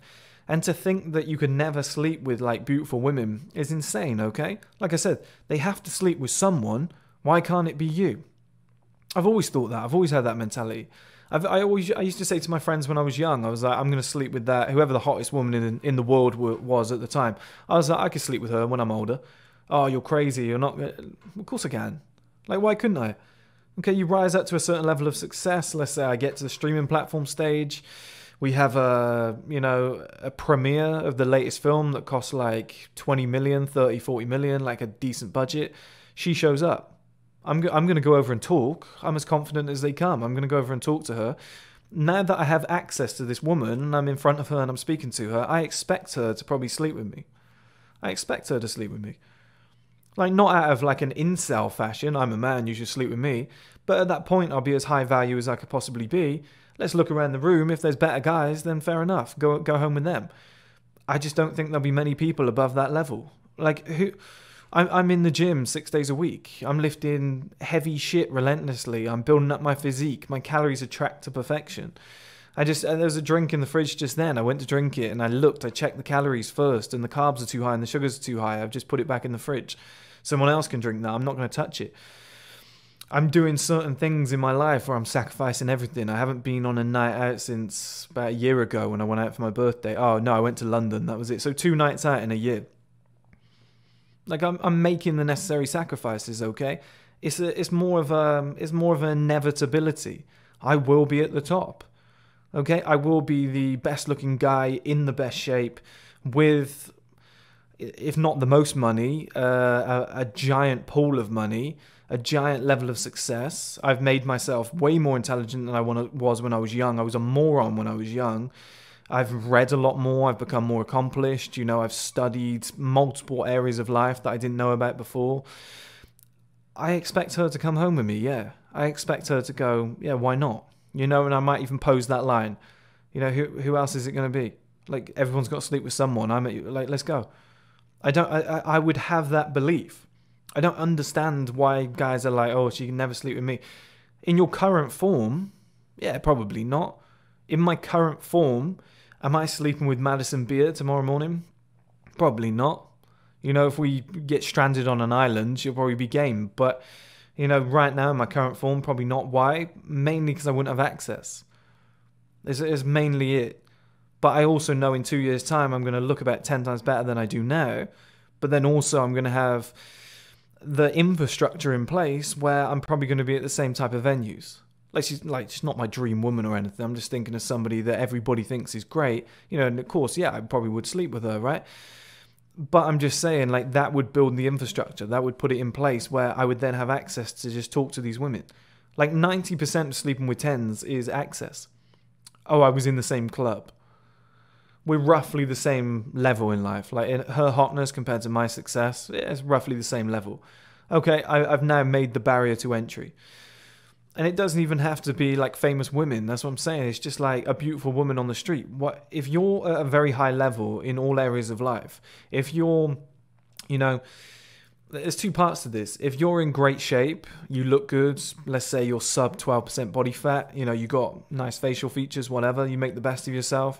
A: And to think that you could never sleep with like beautiful women is insane, okay? Like I said, they have to sleep with someone. Why can't it be you? I've always thought that. I've always had that mentality. I used to say to my friends when I was young, I was like, I'm going to sleep with that, whoever the hottest woman in the world was at the time. I was like, I could sleep with her when I'm older. Oh, you're crazy. You're not. Of course I can. Like, why couldn't I? Okay, you rise up to a certain level of success. Let's say I get to the streaming platform stage. We have a premiere of the latest film that costs like 20 million, 30, 40 million, like a decent budget. She shows up. I'm going to go over and talk. I'm as confident as they come. I'm going to go over and talk to her. Now that I have access to this woman and I'm in front of her and I'm speaking to her, I expect her to probably sleep with me. I expect her to sleep with me. Like, not out of like an incel fashion, I'm a man, you should sleep with me. But at that point, I'll be as high value as I could possibly be. Let's look around the room. If there's better guys, then fair enough. Go home with them. I just don't think there'll be many people above that level. Like, who... I'm in the gym 6 days a week. I'm lifting heavy shit relentlessly. I'm building up my physique. My calories are tracked to perfection. There was a drink in the fridge just then. I went to drink it and I checked the calories first, and the carbs are too high and the sugars are too high. I've just put it back in the fridge. Someone else can drink that. I'm not going to touch it. I'm doing certain things in my life where I'm sacrificing everything. I haven't been on a night out since about a year ago when I went out for my birthday. Oh no, I went to London. That was it. So 2 nights out in a year. Like, I'm making the necessary sacrifices, okay? It's more of an inevitability. I will be at the top, okay? I will be the best looking guy in the best shape with, if not the most money, a giant pool of money, a giant level of success. I've made myself way more intelligent than I was when I was young. I was a moron when I was young. I've read a lot more. I've become more accomplished. You know, I've studied multiple areas of life that I didn't know about before. I expect her to come home with me, yeah. I expect her to go, yeah, why not? You know, and I might even pose that line. You know, who else is it going to be? Like, everyone's got to sleep with someone. Like, let's go. I would have that belief. I don't understand why guys are like, oh, she can never sleep with me. In your current form, yeah, probably not. In my current form, am I sleeping with Madison Beer tomorrow morning? Probably not. You know, if we get stranded on an island, she'll probably be game. But, you know, right now in my current form, probably not. Why? Mainly because I wouldn't have access. It's mainly it. But I also know in 2 years' time, I'm going to look about 10 times better than I do now. But then also I'm going to have the infrastructure in place where I'm probably going to be at the same type of venues. She's not my dream woman or anything. I'm just thinking of somebody that everybody thinks is great. You know, and of course, yeah, I probably would sleep with her, right? But I'm just saying, like, that would build the infrastructure. That would put it in place where I would then have access to just talk to these women. Like, 90% of sleeping with 10s is access. Oh, I was in the same club. We're roughly the same level in life. Like, in her hotness compared to my success, it's roughly the same level. Okay, I've now made the barrier to entry. And it doesn't even have to be like famous women. That's what I'm saying. It's just like a beautiful woman on the street. What if you're at a very high level in all areas of life? If you're, you know, there's 2 parts to this. If you're in great shape, you look good. Let's say you're sub 12% body fat. You know, you got nice facial features, whatever. You make the best of yourself.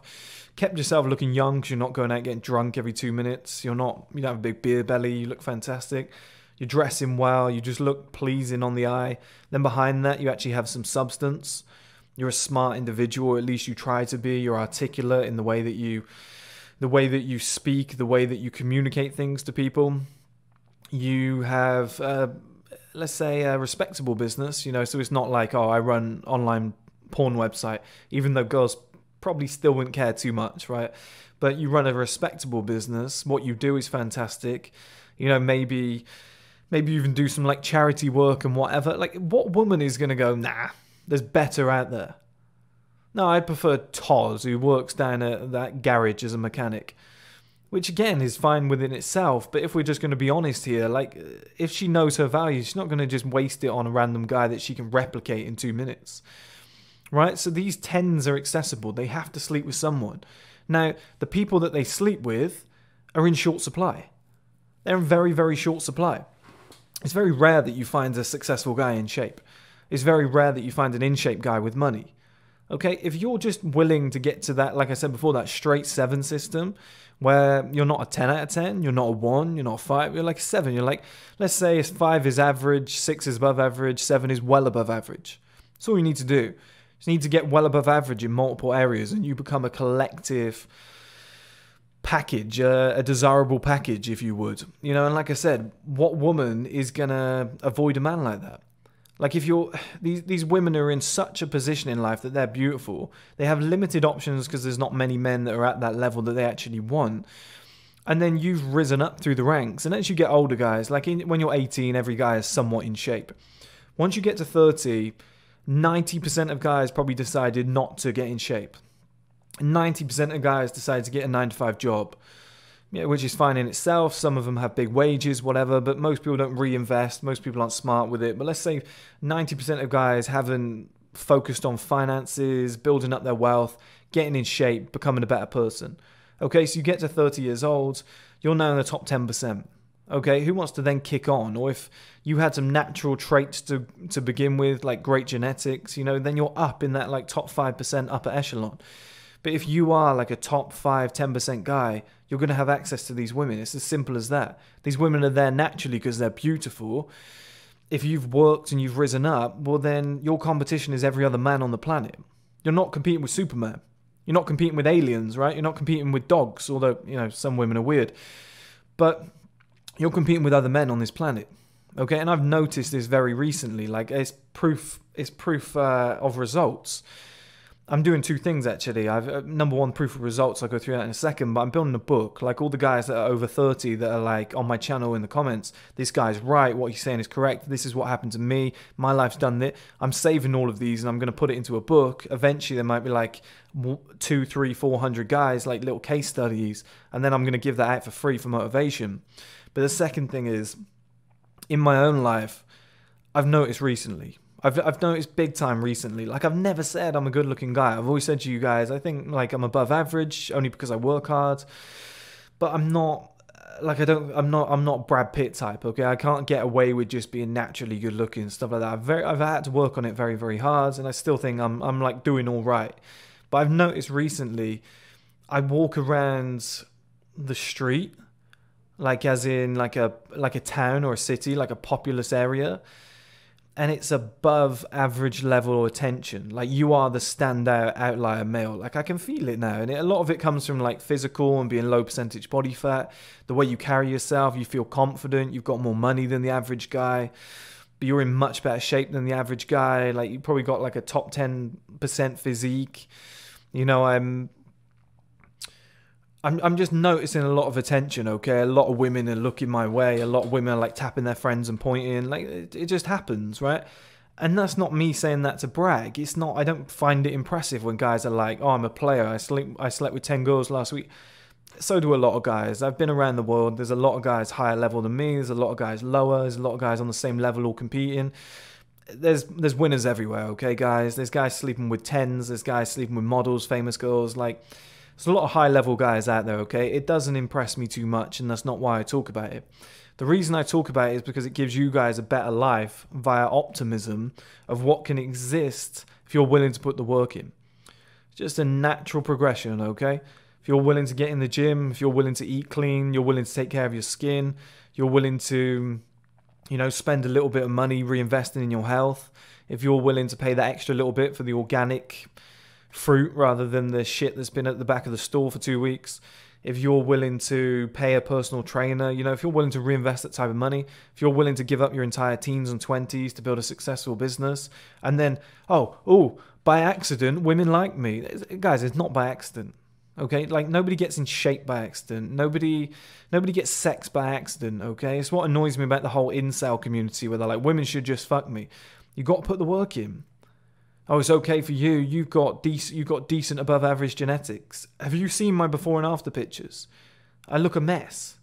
A: Kept yourself looking young because you're not going out getting drunk every 2 minutes. You don't have a big beer belly. You look fantastic. You're dressing well, you just look pleasing on the eye. Then behind that, you actually have some substance. You're a smart individual, or at least you try to be. You're articulate in the way that you speak, the way that you communicate things to people. You have, let's say, a respectable business, you know, so it's not like, oh, I run online porn website, even though girls probably still wouldn't care too much, right? But you run a respectable business. What you do is fantastic. You know, maybe you even do some like charity work and whatever. Like, what woman is going to go, nah, there's better out there? No, I prefer Toz, who works down at that garage as a mechanic. Which again is fine within itself, but if we're just going to be honest here, like, if she knows her value, she's not going to just waste it on a random guy that she can replicate in 2 minutes. Right? So these 10s are accessible. They have to sleep with someone. Now, the people that they sleep with are in short supply. They're in very, very short supply. It's very rare that you find a successful guy in shape. It's very rare that you find an in-shape guy with money. Okay, if you're just willing to get to that, like I said before, that straight 7 system, where you're not a 10 out of 10, you're not a 1, you're not a 5, you're like a 7. You're like, let's say 5 is average, 6 is above average, 7 is well above average. That's all you need to do. You just need to get well above average in multiple areas, and you become a collective package, a desirable package, if you would. You know, and like I said, what woman is going to avoid a man like that? Like, if you're, these women are in such a position in life that they're beautiful. They have limited options because there's not many men that are at that level that they actually want. And then you've risen up through the ranks. And as you get older, guys, like when you're 18, every guy is somewhat in shape. Once you get to 30, 90% of guys probably decided not to get in shape. 90% of guys decide to get a 9-to-5 job, yeah, which is fine in itself. Some of them have big wages, whatever, but most people don't reinvest. Most people aren't smart with it. But let's say 90% of guys haven't focused on finances, building up their wealth, getting in shape, becoming a better person. Okay, so you get to 30 years old, you're now in the top 10%. Okay, who wants to then kick on? Or if you had some natural traits to begin with, like great genetics, you know, then you're up in that like top 5% upper echelon. But if you are like a top 5, 10% guy, you're going to have access to these women. It's as simple as that. These women are there naturally because they're beautiful. If you've worked and you've risen up, well then your competition is every other man on the planet. You're not competing with Superman. You're not competing with aliens, right? You're not competing with dogs, although, you know, some women are weird. But you're competing with other men on this planet. Okay, and I've noticed this very recently. Like, it's proof of results. I'm doing two things, actually. I've number one, proof of results. I'll go through that in a second. But I'm building a book. Like, all the guys that are over 30 that are, like, on my channel in the comments, this guy's right. What he's saying is correct. This is what happened to me. My life's done it. I'm saving all of these, and I'm going to put it into a book. Eventually, there might be, like, 200, 300, 400 guys, like, little case studies. And then I'm going to give that out for free for motivation. But the second thing is, in my own life, I've noticed recently... I've noticed big time recently. Like, I've never said I'm a good looking guy. I've always said to you guys, I think like I'm above average only because I work hard. But I'm not like I'm not Brad Pitt type, okay? I can't get away with just being naturally good looking and stuff like that. I've had to work on it very, very hard, and I still think I'm like doing all right. But I've noticed recently I walk around the street, like as in like a town or a city, like a populous area, and it's above average level attention. Like, you are the standout outlier male. Like, I can feel it now. And a lot of it comes from like physical and being low percentage body fat. The way you carry yourself, you feel confident. You've got more money than the average guy. But you're in much better shape than the average guy. Like, you probably got like a top 10% physique. You know, I'm just noticing a lot of attention, okay? A lot of women are looking my way. A lot of women are like tapping their friends and pointing. Like, it just happens, right? And that's not me saying that to brag. It's not, I don't find it impressive when guys are like, oh, I'm a player. I slept with 10 girls last week. So do a lot of guys. I've been around the world. There's a lot of guys higher level than me. There's a lot of guys lower. There's a lot of guys on the same level all competing. There's winners everywhere, okay, guys? There's guys sleeping with 10s. There's guys sleeping with models, famous girls, like... There's a lot of high-level guys out there, okay? It doesn't impress me too much, and that's not why I talk about it. The reason I talk about it is because it gives you guys a better life via optimism of what can exist if you're willing to put the work in. It's just a natural progression, okay? If you're willing to get in the gym, if you're willing to eat clean, you're willing to take care of your skin, you're willing to, you know, spend a little bit of money reinvesting in your health, if you're willing to pay that extra little bit for the organic fruit rather than the shit that's been at the back of the store for 2 weeks, if you're willing to pay a personal trainer, you know, if you're willing to reinvest that type of money, if you're willing to give up your entire teens and 20s to build a successful business, and then, by accident, women like me. Guys, it's not by accident, okay? Like, nobody gets in shape by accident. Nobody gets sex by accident, okay? It's what annoys me about the whole incel community where they're like, women should just fuck me. You got to put the work in. Oh, it's okay for you. You've got decent above average genetics. Have you seen my before and after pictures? I look a mess.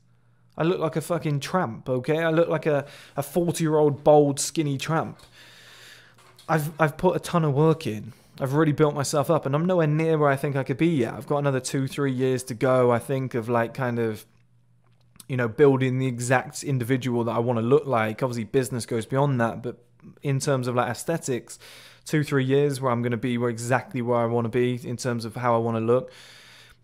A: I look like a fucking tramp, okay? I look like a 40-year-old bold skinny tramp. I've put a ton of work in. I've really built myself up, and I'm nowhere near where I think I could be yet. I've got another 2-3 years to go, I think, of like kind of, you know, building the exact individual that I want to look like. Obviously, business goes beyond that, but in terms of like aesthetics, 2-3 years where I'm going to be exactly where I want to be in terms of how I want to look.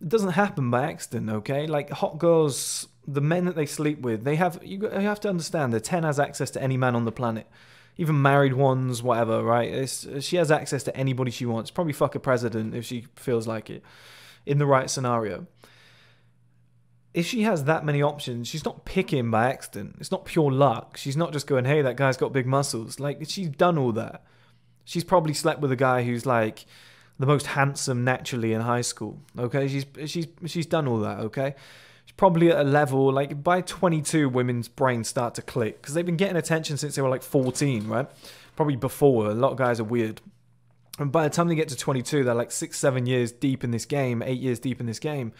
A: It doesn't happen by accident, okay? Like, hot girls, the men that they sleep with, you have to understand that 10 has access to any man on the planet. Even married ones, whatever, right? She has access to anybody she wants. Probably fuck a president if she feels like it, in the right scenario. If she has that many options, she's not picking by accident. It's not pure luck. She's not just going, hey, that guy's got big muscles. Like, she's done all that. She's probably slept with a guy who's like the most handsome naturally in high school. Okay, she's done all that. Okay, She's probably at a level, like by 22, women's brains start to click. Because they've been getting attention since they were like 14, right? Probably before. A lot of guys are weird. And by the time they get to 22, they're like 6, 7 years deep in this game, 8 years deep in this game.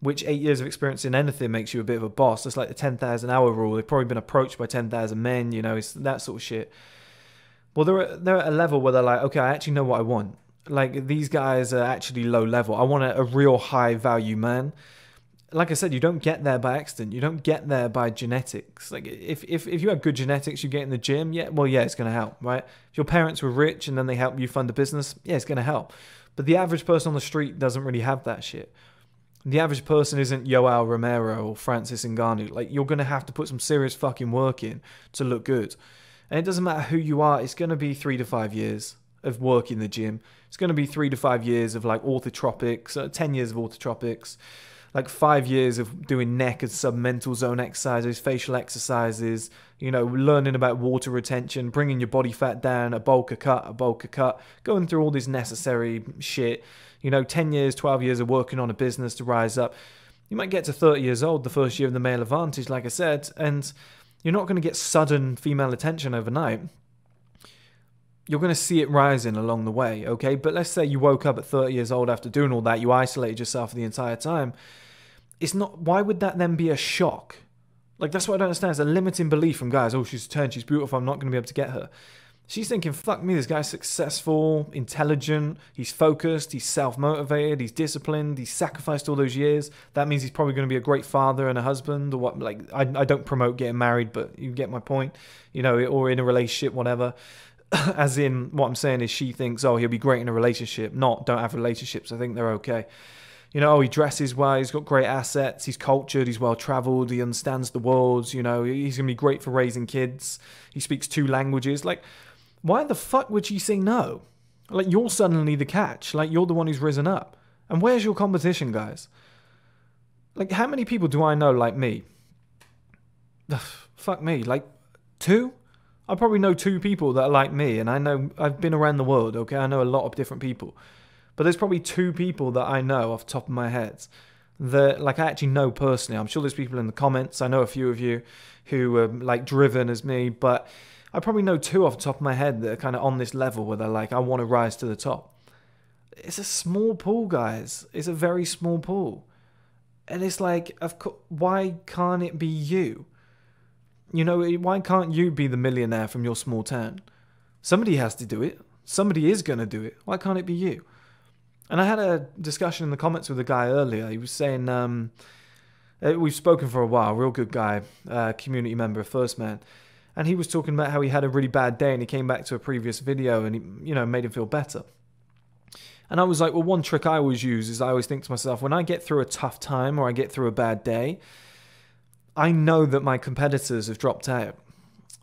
A: Which 8 years of experience in anything makes you a bit of a boss. It's like the 10,000 hour rule. They've probably been approached by 10,000 men, you know, it's that sort of shit. Well, they're at a level where they're like, okay, I actually know what I want. Like, these guys are actually low level. I want a real high value man. Like I said, you don't get there by accident. You don't get there by genetics. Like, if you have good genetics, you get in the gym, yeah, well, yeah, it's going to help, right? If your parents were rich and then they help you fund a business, yeah, it's going to help. But the average person on the street doesn't really have that shit. The average person isn't Yoel Romero or Francis Ngannou. Like, you're going to have to put some serious fucking work in to look good. And it doesn't matter who you are. It's going to be 3 to 5 years of work in the gym. It's going to be 3 to 5 years of like orthotropics, 10 years of orthotropics, like 5 years of doing neck and submental zone exercises, facial exercises, you know, learning about water retention, bringing your body fat down, a bulk cut, going through all this necessary shit. You know, 10 years, 12 years of working on a business to rise up. You might get to 30 years old, the first year of the male advantage, like I said, and you're not going to get sudden female attention overnight. You're going to see it rising along the way, okay? But let's say you woke up at 30 years old after doing all that, you isolated yourself the entire time. It's not, why would that then be a shock? Like, that's what I don't understand. It's a limiting belief from guys. Oh, she's 10, she's beautiful, I'm not going to be able to get her. She's thinking, fuck me, this guy's successful, intelligent, he's focused, he's self-motivated, he's disciplined, he's sacrificed all those years. That means he's probably going to be a great father and a husband, or what. Like, I don't promote getting married, but you get my point, you know, or in a relationship, whatever. As in, what I'm saying is she thinks, oh, he'll be great in a relationship. Not, don't have relationships. I think they're okay. You know, oh, he dresses well, he's got great assets, he's cultured, he's well-travelled, he understands the world, you know, he's going to be great for raising kids. He speaks 2 languages. Like, why the fuck would she say no? Like, you're suddenly the catch. Like, you're the one who's risen up. And where's your competition, guys? Like, how many people do I know like me? Ugh, fuck me. Like, 2? I probably know 2 people that are like me. And I know, I've been around the world, okay? I know a lot of different people. But there's probably 2 people that I know off the top of my head that, like, I actually know personally. I'm sure there's people in the comments. I know a few of you who are, like, driven as me. But I probably know 2 off the top of my head that are kind of on this level where they're like, I want to rise to the top. It's a small pool, guys. It's a very small pool. And it's like, of course, why can't it be you? You know, why can't you be the millionaire from your small town? Somebody has to do it. Somebody is going to do it. Why can't it be you? And I had a discussion in the comments with a guy earlier. He was saying, we've spoken for a while, real good guy, community member, First Man. And he was talking about how he had a really bad day and he came back to a previous video and he, you know, made him feel better. And I was like, well, one trick I always use is I always think to myself, when I get through a tough time or I get through a bad day, I know that my competitors have dropped out.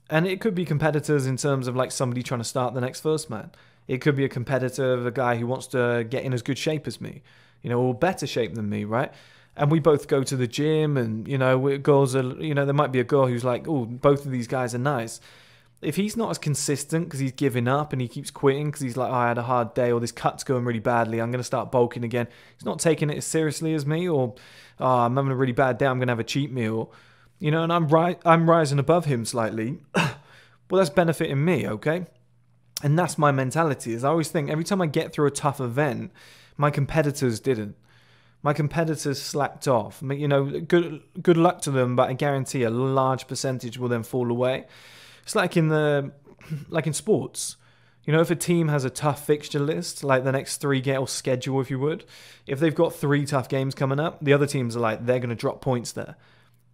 A: And it could be competitors in terms of like somebody trying to start the next First Man. It could be a competitor of a guy who wants to get in as good shape as me, you know, or better shape than me, right? And we both go to the gym and, you know, girls are, you know, there might be a girl who's like, oh, both of these guys are nice. If he's not as consistent because he's giving up and he keeps quitting because he's like, oh, I had a hard day or this cut's going really badly, I'm going to start bulking again. He's not taking it as seriously as me, or, oh, I'm having a really bad day, I'm going to have a cheat meal. You know, and I'm rising above him slightly. Well, that's benefiting me, okay? And that's my mentality, is I always think every time I get through a tough event, my competitors didn't. My competitors slacked off. You know, good luck to them, but I guarantee a large percentage will then fall away. It's like in sports. You know, if a team has a tough fixture list, like the next 3 game or schedule, if you would, if they've got 3 tough games coming up, the other teams are like, they're going to drop points there.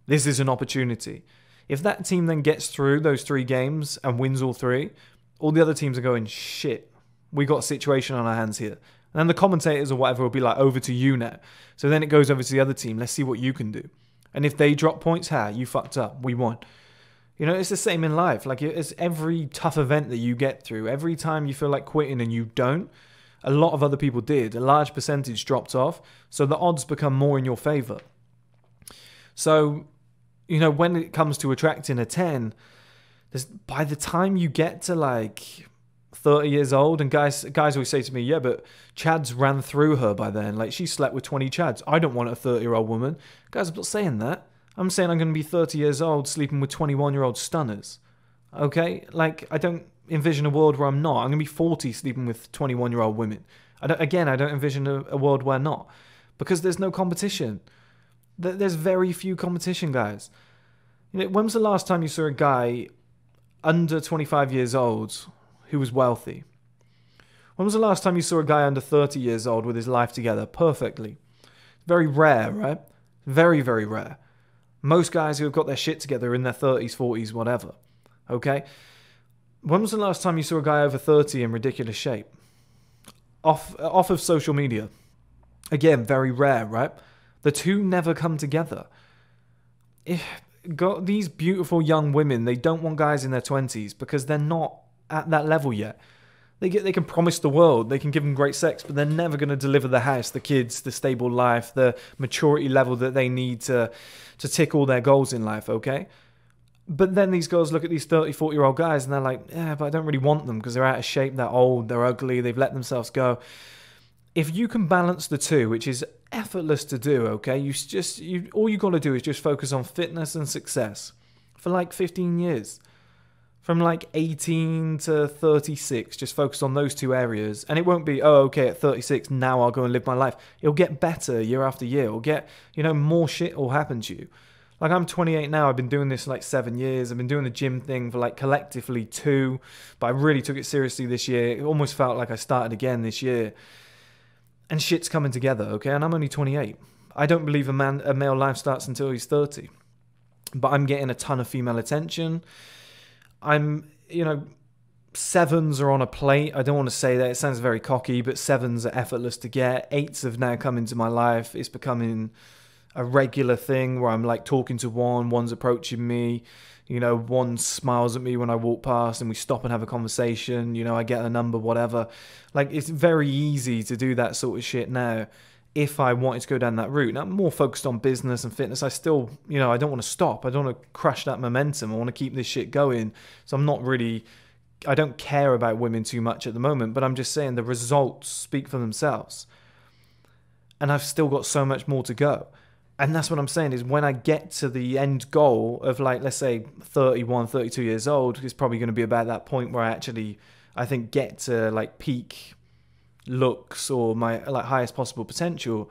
A: This is an opportunity. If that team then gets through those 3 games and wins all 3, all the other teams are going, shit, we got a situation on our hands here. And then the commentators or whatever will be like, over to you now. So then it goes over to the other team. Let's see what you can do. And if they drop points, you fucked up. We won. You know, it's the same in life. Like, it's every tough event that you get through. Every time you feel like quitting and you don't, a lot of other people did. A large percentage dropped off. So the odds become more in your favor. So, you know, when it comes to attracting a 10, by the time you get to like 30 years old, and guys always say to me, yeah, but Chads ran through her by then. Like, she slept with 20 Chads. I don't want a 30-year-old woman. Guys, I'm not saying that. I'm saying I'm going to be 30 years old sleeping with 21-year-old stunners. Okay? Like, I don't envision a world where I'm not. I'm going to be 40 sleeping with 21-year-old women. I don't envision a world where not. Because there's no competition. There's very few competition, guys. You know, when was the last time you saw a guy under 25 years old who was wealthy? When was the last time you saw a guy under 30 years old with his life together perfectly? Very rare, right? Very, very rare. Most guys who have got their shit together are in their 30s, 40s, whatever. Okay? When was the last time you saw a guy over 30 in ridiculous shape? Off of social media. Again, very rare, right? The two never come together. Got these beautiful young women, they don't want guys in their 20s because they're not at that level yet. They can promise the world, they can give them great sex, but they're never going to deliver the house, the kids, the stable life, the maturity level that they need to tick all their goals in life, okay? But then these girls look at these 30, 40-year-old guys and they're like, yeah, but I don't really want them because they're out of shape, they're old, they're ugly, they've let themselves go. If you can balance the two, which is effortless to do, okay? All you got to do is just focus on fitness and success for like 15 years. From like 18 to 36, just focus on those two areas. And it won't be, oh, okay, at 36, now I'll go and live my life. It'll get better year after year. It'll get, more shit will happen to you. Like, I'm 28 now. I've been doing this like 7 years. I've been doing the gym thing for like collectively 2. But I really took it seriously this year. It almost felt like I started again this year. And shit's coming together, okay? And I'm only 28. I don't believe a male life starts until he's 30. But I'm getting a ton of female attention. Sevens are on a plate. I don't want to say that. It sounds very cocky, but sevens are effortless to get. 8s have now come into my life. It's becoming a regular thing where I'm like talking to one's approaching me. One smiles at me when I walk past and we stop and have a conversation. I get a number, whatever. Like, it's very easy to do that sort of shit now if I wanted to go down that route. Now, I'm more focused on business and fitness. I still, I don't want to stop. I don't want to crush that momentum. I want to keep this shit going. So I don't care about women too much at the moment, but I'm just saying the results speak for themselves. And I've still got so much more to go. And that's what I'm saying is when I get to the end goal of like, let's say 31, 32 years old, it's probably going to be about that point where I think get to like peak looks or my like highest possible potential.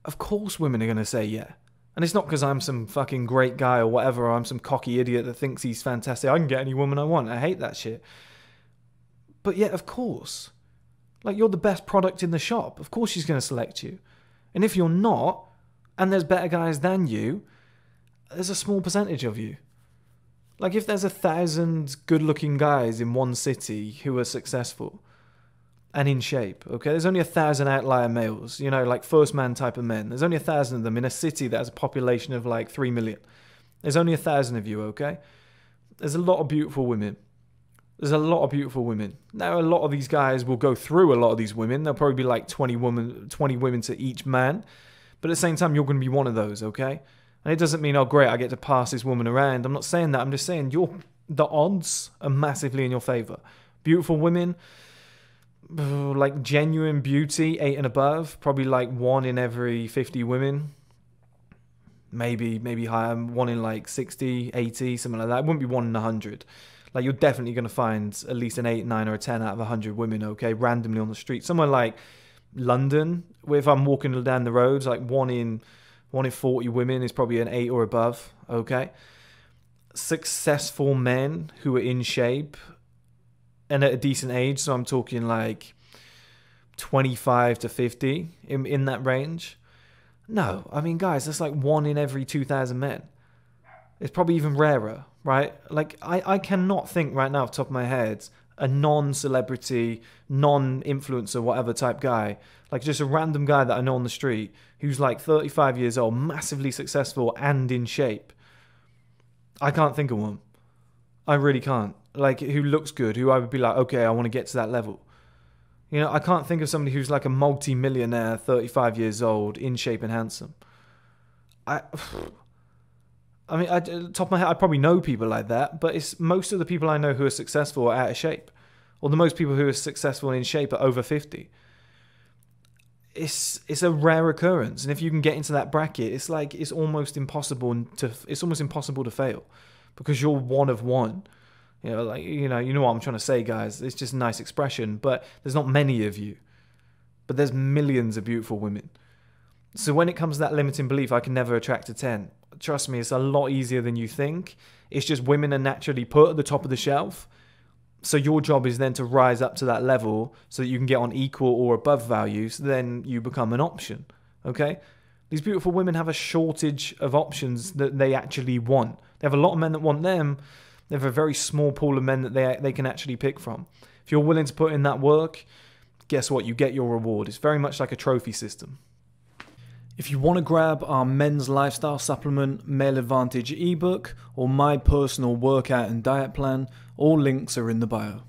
A: Of course women are going to say yeah. And it's not because I'm some fucking great guy or whatever, or I'm some cocky idiot that thinks he's fantastic. I can get any woman I want. I hate that shit. But yeah, of course. Like, you're the best product in the shop. Of course she's going to select you. And if you're not, and there's better guys than you, there's a small percentage of you. Like, if there's 1,000 good-looking guys in one city who are successful and in shape, okay, there's only 1,000 outlier males, like first man type of men. There's only 1,000 of them in a city that has a population of like 3 million. There's only 1,000 of you, okay? There's a lot of beautiful women. There's a lot of beautiful women. Now, a lot of these guys will go through a lot of these women. There'll probably be like 20 women to each man. But at the same time, you're going to be one of those, okay? And it doesn't mean, oh, great, I get to pass this woman around. I'm not saying that. I'm just saying the odds are massively in your favor. Beautiful women, like genuine beauty, 8 and above, probably like 1 in every 50 women. Maybe higher, 1 in like 60, 80, something like that. It wouldn't be 1 in 100. Like, you're definitely going to find at least an 8, 9, or a 10 out of 100 women, okay, randomly on the street. Somewhere like London, where if I'm walking down the roads, like 1 in 40 women is probably an 8 or above, okay? Successful men who are in shape and at a decent age, so I'm talking like 25 to 50, in that range. No, I mean, guys, that's like 1 in every 2,000 men. It's probably even rarer, right? Like, I cannot think right now off the top of my head a non-celebrity, non-influencer, whatever type guy, like just a random guy that I know on the street who's like 35 years old, massively successful and in shape. I can't think of one. I really can't. Like, who looks good, who I would be like, okay, I want to get to that level. I can't think of somebody who's like a multi-millionaire, 35 years old, in shape and handsome. I mean, top of my head, I probably know people like that, but it's most of the people I know who are successful are out of shape, or the most people who are successful in shape are over 50. It's a rare occurrence, and if you can get into that bracket, it's almost impossible to fail, because you're one of one. You know what I'm trying to say, guys. It's just a nice expression, but there's not many of you, but there's millions of beautiful women. So when it comes to that limiting belief, I can never attract a 10. Trust me, it's a lot easier than you think. It's just women are naturally put at the top of the shelf. So your job is then to rise up to that level so that you can get on equal or above values. Then you become an option. Okay? These beautiful women have a shortage of options that they actually want. They have a lot of men that want them. They have a very small pool of men that they can actually pick from. If you're willing to put in that work, guess what? You get your reward. It's very much like a trophy system. If you want to grab our men's lifestyle supplement, Male Advantage ebook, or my personal workout and diet plan, all links are in the bio.